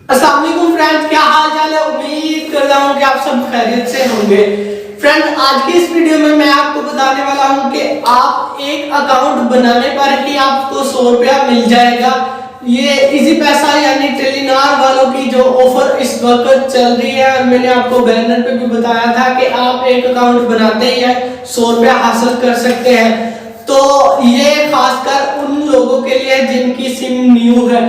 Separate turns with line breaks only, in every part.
अस्सलाम वालेकुम फ्रेंड्स, क्या हाल चाल है। उम्मीद करता हूँ कि आप सब खैरियत से होंगे। फ्रेंड्स, आज की इस वीडियो में मैं आपको बताने वाला हूँ कि आप एक अकाउंट बनाने पर ही आपको 100 रुपया मिल जाएगा। ये इजी पैसा यानी टेलीनॉर वालों की जो ऑफर इस वक्त चल रही है, और मैंने आपको बैनर पे भी बताया था कि आप एक अकाउंट बनाते ही 100 रुपया हासिल कर सकते हैं। तो ये खासकर उन लोगों के लिए जिनकी सिम न्यू है।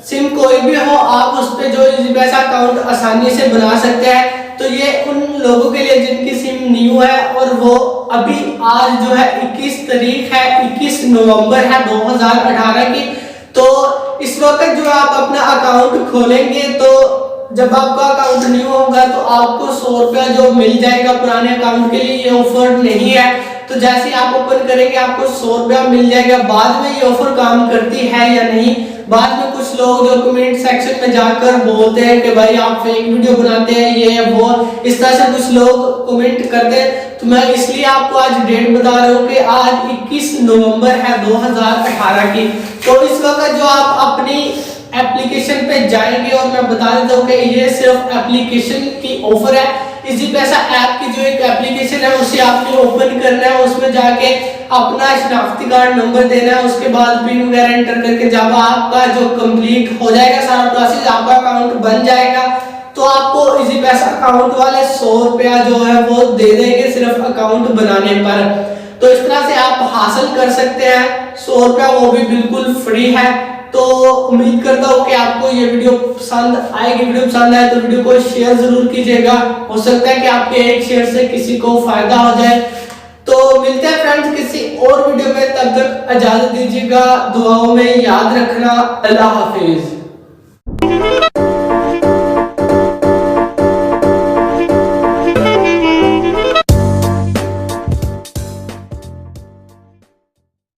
सिम कोई भी हो, आप उस पे जो इजी पैसा अकाउंट आसानी से बना सकते हैं। तो ये उन लोगों के लिए जिनकी सिम न्यू है, और वो अभी आज जो है 21 तारीख है, 21 नवंबर है 2018 की। तो इस वक्त जो आप अपना अकाउंट खोलेंगे, तो जब आपका अकाउंट न्यू होगा तो आपको 100 रुपया जो मिल जाएगा। पुराने अकाउंट के लिए ये ऑफर नहीं है। तो जैसे ही आप ओपन करेंगे आपको 100 रुपया मिल जाएगा। बाद में ये ऑफर काम करती है या नहीं, बाद में कुछ लोग जो कमेंट सेक्शन में जाकर बोलते हैं कि भाई आप फेक वीडियो बनाते हैं, ये वो, इस तरह से कुछ लोग कमेंट करते हैं। तो मैं इसलिए आपको आज डेट बता रहा हूँ कि आज 21 नवंबर है 2018 की। तो इस वक्त जो आप अपनी एप्लीकेशन पे जाएंगे, और मैं बता देता हूँ कि ये सिर्फ एप्लीकेशन की ऑफर है। इजी पैसा ऐप की जो एक एप्लीकेशन है उसे आपने ओपन करना है, उसमें जाके अपना शनाख्ती कार्ड नंबर देना है, उसके बाद पिन वगैरह एंटर करके जब आपका जो कंप्लीट हो जाएगा सारा प्रोसेस, आपका अकाउंट बन जाएगा। तो आपको इजी पैसा अकाउंट वाले 100 रुपया जो है वो दे देंगे सिर्फ अकाउंट बनाने पर। तो इस तरह से आप हासिल कर सकते हैं 100 रुपया, वो भी बिल्कुल फ्री है। तो उम्मीद करता हूँ कि आपको ये वीडियो पसंद आएगी। वीडियो पसंद आए तो वीडियो को शेयर जरूर कीजिएगा। हो सकता है कि आपके एक शेयर से किसी को फायदा हो जाए। तो मिलते हैं फ्रेंड्स किसी और वीडियो में, तब तक इजाजत दीजिएगा। दुआओं में याद रखना। अल्लाह हाफिज।